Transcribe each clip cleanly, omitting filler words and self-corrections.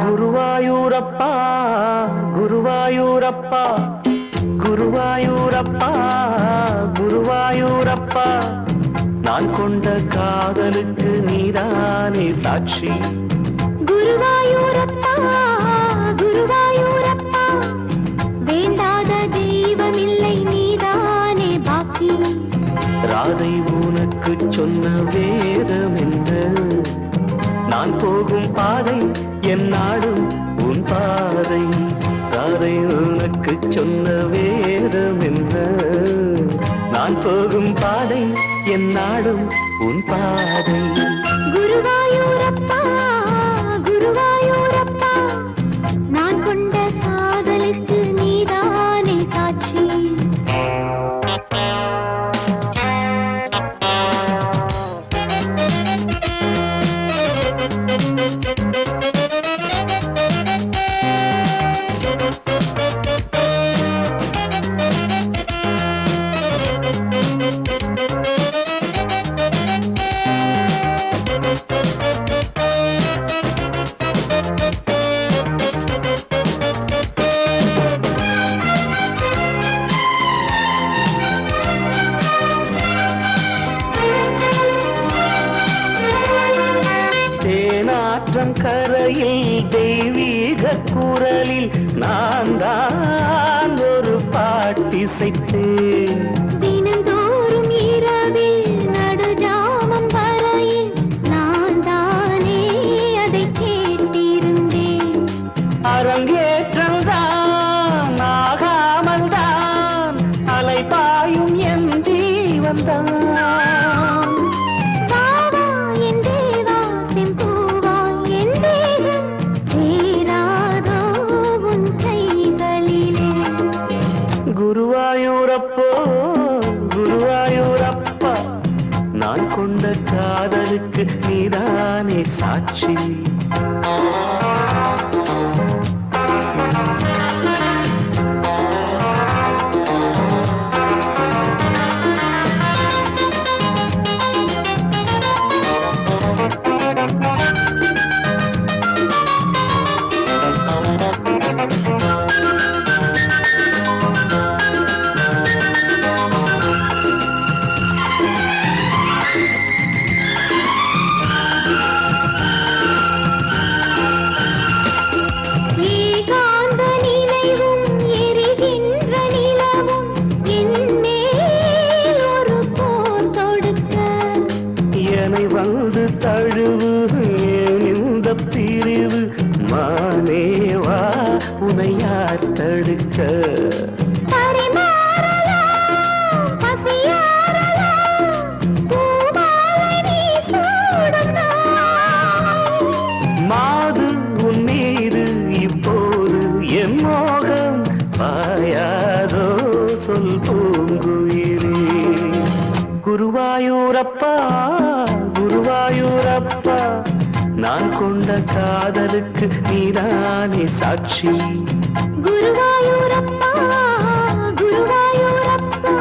குருவாயூரப்பா குருவாயூரப்பா குருவாயூரப்பா குருவாயூரப்பா நான் கொண்ட காதலுக்கு நீதானே சாட்சி. குருவாயூரப்பா குருவாயூரப்பா வேண்டாத தெய்வமில்லை நீதானே பாக்கி. ராதை உனக்கு சொன்ன வேதம் என்ன? நான் போகும் பாதை என் நாடும் உன் பாதை. ராதை உனக்கு சொன்ன வேதம் என்ன? நான் போகும் பாதை என் நாடும் உன் பாதை. குருவாயூரப்பா குருவாயூரப்பா நான் கொண்ட காதலுக்கு நீதானே சாட்சி. கரையில் தெய்வீக குரலில் நான் தான் ஒரு பாட்டிசைத்தேன். தினந்தோறும் இரவில் நடுஜாமம் வரையில் நான் தானே அதை கேட்டிருந்தேன். அரங்கேற்றம்தான் ஆகாமல் தான் அலைபாயும் என் ஜீவன்தான். குருவாயூரப்போ குருவாயூரப்பா நான் கொண்ட காதலுக்கு நீதானே சாட்சி. வந்து தழுவு இந்த பிரிவு மானேவா உனையார் தடுக்க. மாது உன் மீது இப்போது என் மோகம் பாயாதோ சொல் பூங்குயிரே. குருவாயூரப்பா குருவாயூரப்பா நான் கொண்ட காதலுக்கு நீதானே சாட்சி. குருவாயூரப்பா குருவாயூரப்பா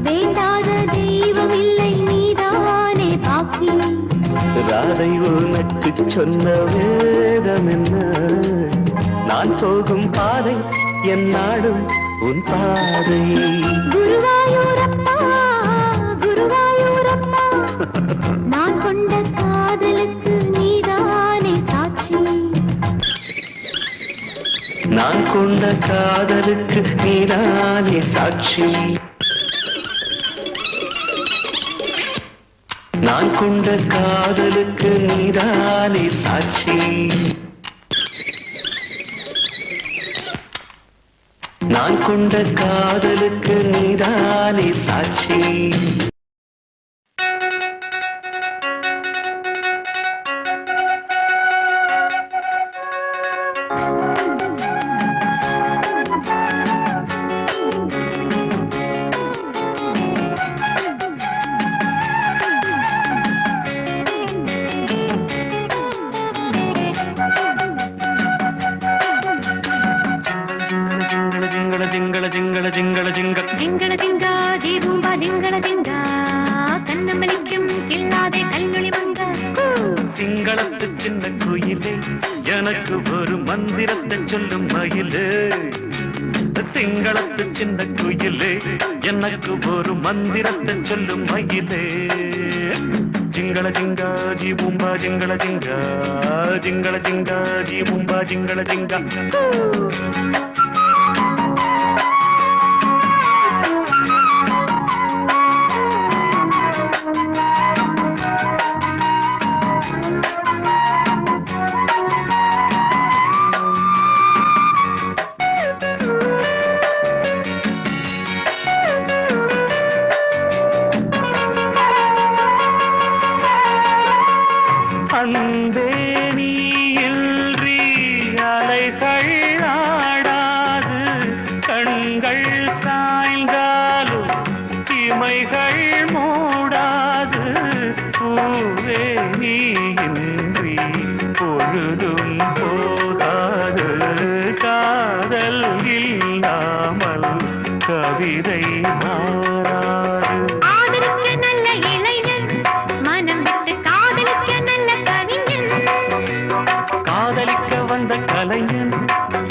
வேண்டாத தெய்வமில்லை நீதானே பாக்கி. ராதை உனக்கு சொன்ன வேதம் என்ன? நான் போகும் பாதை என் நாடும் உன் பாதை. குருவாயூரப்பா குருவாயூரப்பா நான் கொண்ட காதலுக்கு நீதானே சாட்சி. நான் கொண்ட காதலுக்கு நீதானே சாட்சி. நான் கொண்ட காதலுக்கு நீதானே சாட்சி. நான் கொண்ட காதலுக்கு நீதானே சாட்சி. జింగళ జింగా జీ బూంబా జింగళ జింగా எனக்கு ஒரு மந்திரத்தை சொல்லும் மயிலே சிங்களத்து சின்ன குயிலே எனக்கு ஒரு மந்திரத்தை சொல்லும் மயிலே ஜிங்கள ஜிங்கா ஜி பூம்பா ஜிங்கள ஜிங்கா ஜிங்கள ஜிங்கா ஜி பூம்பா ஜிங்கள ஜிங்கா அன்பே நீ இன்றி அலைகள் ஆடாது கண்கள் சாய்ந்தாலும் இமைகள் மூடாது பூவே நீ இன்றி பொழுதும் போகாது காதல் இல்லாமல் கவிதை மாறாது ஆதரிக்க நல்ல இளைஞன் மனம் விட்டு காதலிக்க நல்ல கவிஞன் காதலிக்க வந்த கலைஞன்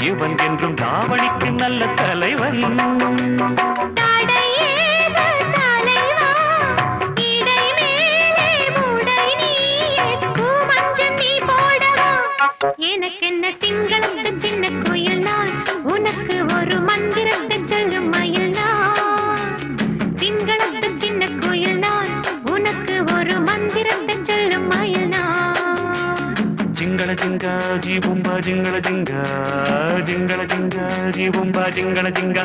இவன் என்றும் தாவணிக்கு நல்ல தலைவன் தடையேத தலைவா இடை மேலே மூடை நீயே பூமஞ்சம் நீ போடவா எனக்கென்ன சிங்களத்து சின்ன குயில் நான் உனக்கு ஒரு மந்திரத்தை சொல்லும் மயில் நான் சிங்களத்து சின்ன குயில் நான் உனக்கு ஒரு மந்திரத்தை சொல்லும் மயில் நான் ஜிங்கள ஜிங்கா ஜி பூம்பா ஜிங்கள ஜிங்கா ஜிங்கள ஜிங்கா ஜி பூம்பா ஜிங்கள ஜிங்கா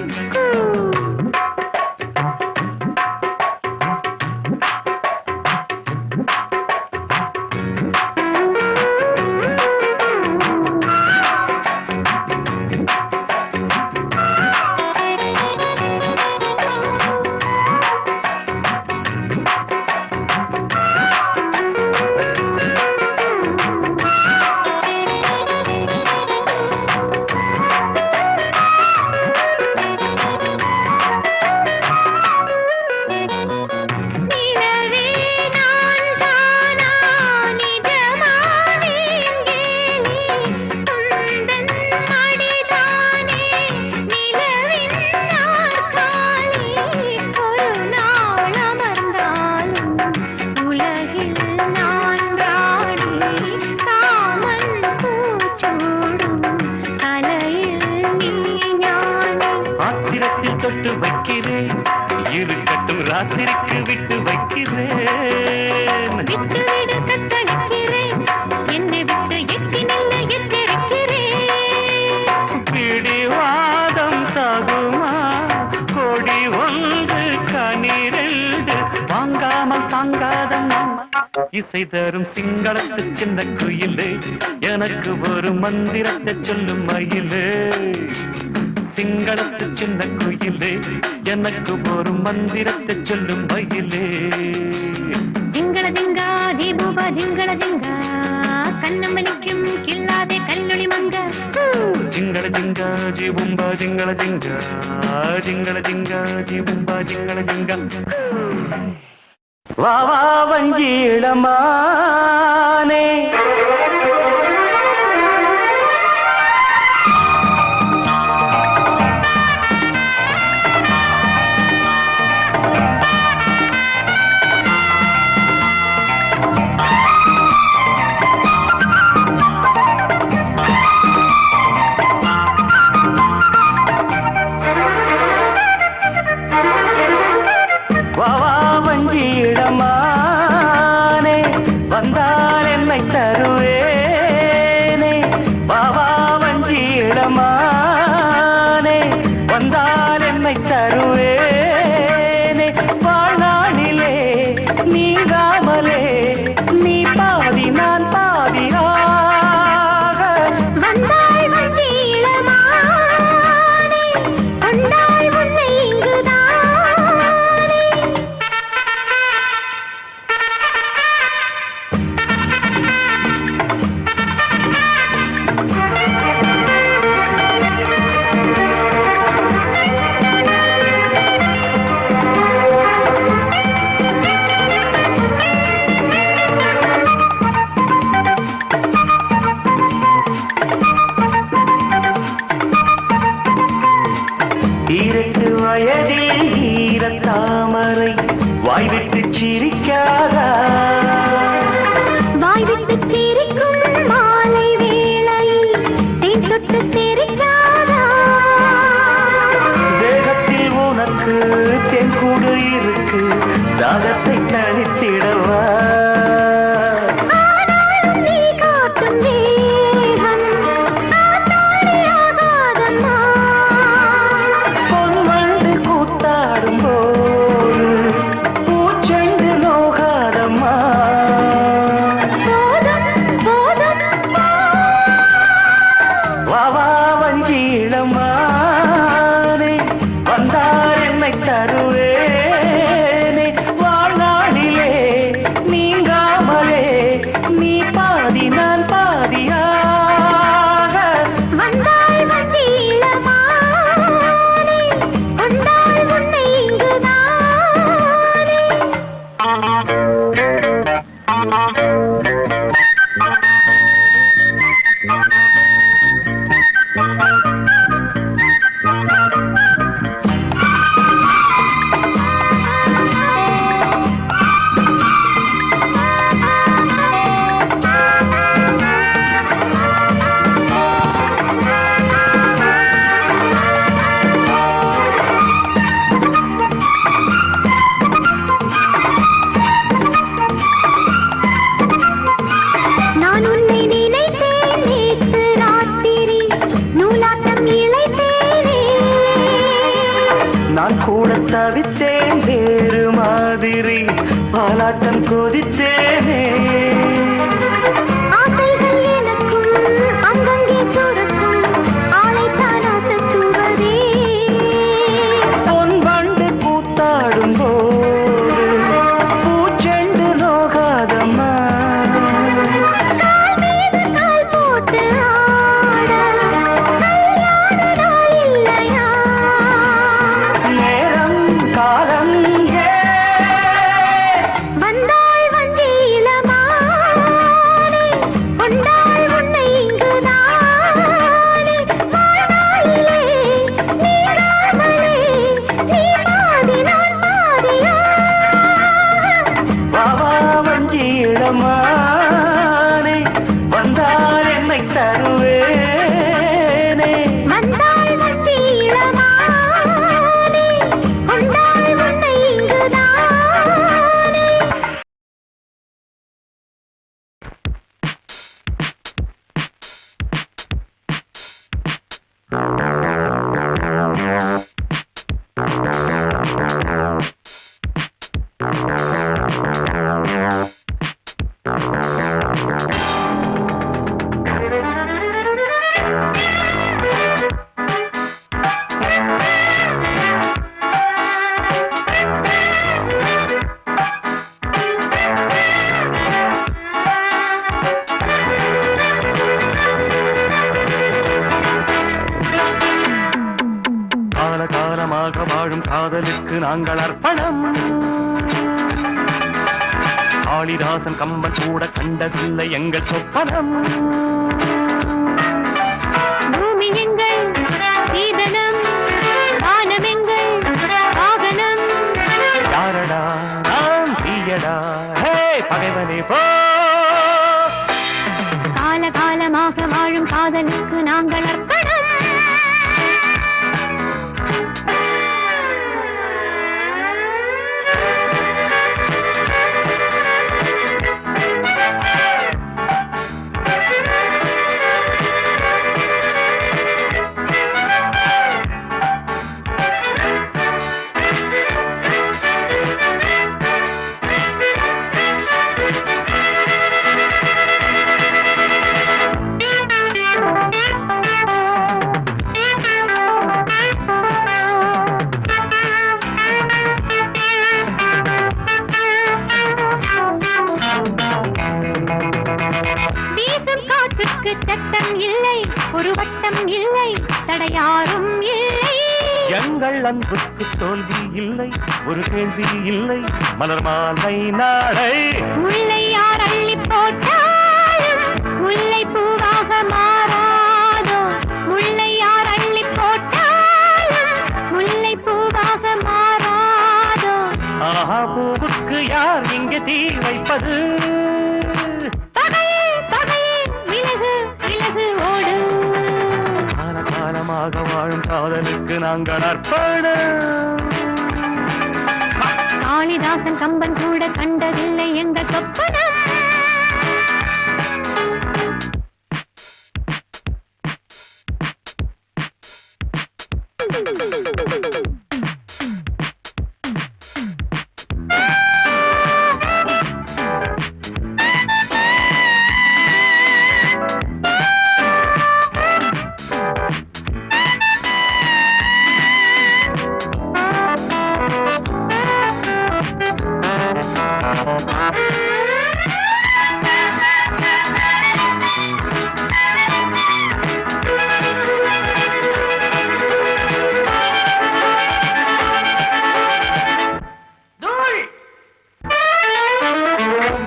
நிலவே நான் தானா நிஜமாவேன் கேலி உந்தன் மடிதானே நிலவின் நாற்காலி ஒரு நாள் அமர்ந்தாலும் உலகில் நான் ராணி காமன் பூச்சூடும் கலையில் நீ ஞானி ஆத்திரத்தில் தொட்டு வைக்கிறேன் இருக்கட்டும் ராத்திரிக்கு விட்டு வைக்கிறேன் விட்டுவிடு தத்தளிக்கிறேன் என்னை விட்டு எட்டி நல்ல எச்சரிக்கிறேன் பிடிவாதம் சாகுமா கொடி ஒன்று கனிரெண்டு வாங்காமல் தாங்காத இசை தரும் சிங்களத்து சின்ன குயிலே எனக்கு ஒரு மந்திரத்தை சொல்லும் மயிலே சிங்களத்து சின்ன குயிலே எனக்கு ஒரு மந்திரத்தை சொல்லும் மயிலே ஜிங்கள ஜிங்கா ஜீபூபா ஜிங்கள ஜிங்கா கண்ணம் வலிக்கும் கில்லாதே கல்லொளி மங்க ஜிங்கள ஜிங்கா ஜி பூம்பா ஜிங்கள ஜிங்கா ஜிங்கள ஜிங்கா ஜி பூம்பா ஜிங்கள ஜிங்கா வா வா வஞ்சி இளமானே வா வா வஞ்சி இளமானே வந்தால் என்னை தருவேனே வா வா வஞ்சி இளமானே வந்தால் என்னை தருவேனே வாழ்நாளிலே நீங்காமலே நீ பாதி நான் பாதியாக வந்தாய் வஞ்சி இளமானே கொண்டாய் உன்னை இங்குதானே தாகத்தை தணித்திடவா நீ காட்டும் தேகம் ஆகாதம்மா பொன்வண்டு கூத்தாடும் போது பூச்செண்டு நோகாதம்மா போதும் போதும் வாவா வஞ்சியிடமானே வந்தார் என்னை தருவேனே வாழ்நாளிலே நீங்காமலே நீ பாதி நான் பாதியாக வந்தாய் வந்தீளமானே கொண்டாய் உன்னை இங்குதானே நான் உன்னை நினைத்தேன் நேற்று ராத்திரி நூலாட்டம் இழைத்தேனே நான் கூட தவித்தேன் வேறு மாதிரி பாலாட்டம் கொதித்தேனே ஆசைகள் எனக்கும் அங்கங்கே சுரக்கும் ஆளைத்தான் அசத்துவதே பொன் வண்டு கூத்தாடும் போது பூச்செண்டு நோகாதம்மா கால் மீது கால் போட்டு ஆட கல்யாண நாள் இல்லையா நேரம் காலம் ஏ வந்தாய் வந்தீளமானே கொண்டாய் உன்னை இங்குதானே வாழ்நாளிலே நீங்காமலே நீ பாதி நான் பாதியாக வாவா வஞ்சியிடமானே வந்தார் என்னை தருவேனே வந்தாய் வந்தீளமானே கொண்டாய் உன்னை இங்குதானே காலகாலமாக வாழும் காதலுக்கு நாங்கள் அர்ப்பணம் காளிதாசன் கம்பன் கூட கண்டதில்லை எங்கள் சொப்பனம் பூமி எங்கள் சீதனம் வானம் எங்கள் வாகனம் யாரடா நான் தீயடா ஹே பகைவனே போ காலகாலமாக வாழும் காதலுக்கு நாங்கள் அர்ப்பணம் வீசும் காற்றுக்கு சட்டம் இல்லை ஒரு வட்டம் இல்லை தடையாரும் இல்லை எங்கள் அன்புக்கு தோல்வி இல்லை ஒரு கேள்வி இல்லை மலர் மாலை நாடை முல்லை யார் அள்ளி போட்டாலும் முல்லை பூவாக மாறாதோ முல்லை யார் அள்ளி போட்டாலும் முல்லை பூவாக மாறாதோ ஆஹா பூவுக்கு யார் இங்கே தீ வைப்பது பகையே பகையே விலகு விலகு ஓடு காலகாலமாக வாழும் காதலுக்கு நாங்கள் அர்ப்பணம் காளிதாசன் கம்பன் கூட கண்டதில்லை எங்கள் சொப்பனம்.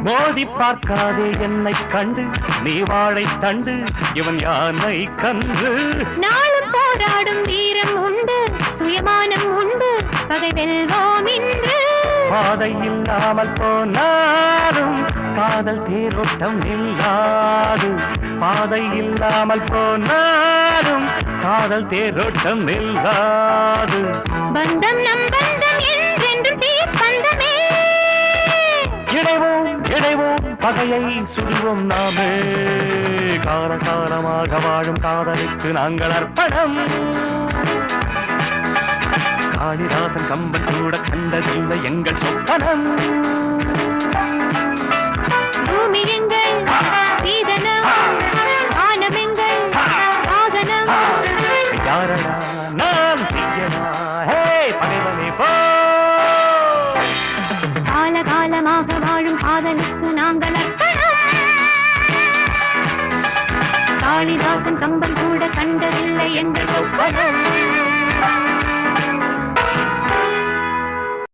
மோதி பார்க்காதே என்னை கண்டு நீ வாழை தண்டு இவன் யானை கன்று. நாளும் போராடும் வீரம் உண்டு சுயமானம் உண்டு பகை வெல்வோம் இன்று. பாதை இல்லாமல் போனாலும் காதல் தேரோட்டம் இல்லாது. பாதை இல்லாமல் போனாலும் காதல் தேரோட்டம் இல்லாது. பந்தம் நம் பந்தம் என்றென்றும் தீப்பந்தமே. இணைவோம் இணைவோம் பகையை சுடுவோம் நாமே. காலகாலமாக வாழும் காதலுக்கு நாங்கள் அர்ப்பணம். காளிதாசன் கம்பன் கூட கண்டதில்லை எங்கள் சொப்பனம். பூமி எங்கள் சீதனம் வானம் எங்கள் வாகனம். யாரடா நான் தீயனா ஹே பகைவனே போ. காலகாலமாக வாழும் காதலுக்கு நாங்கள் அர்ப்பணம். காளிதாசன் கம்பன் கூட கண்டதில்லை எங்கள் சொப்பனம்.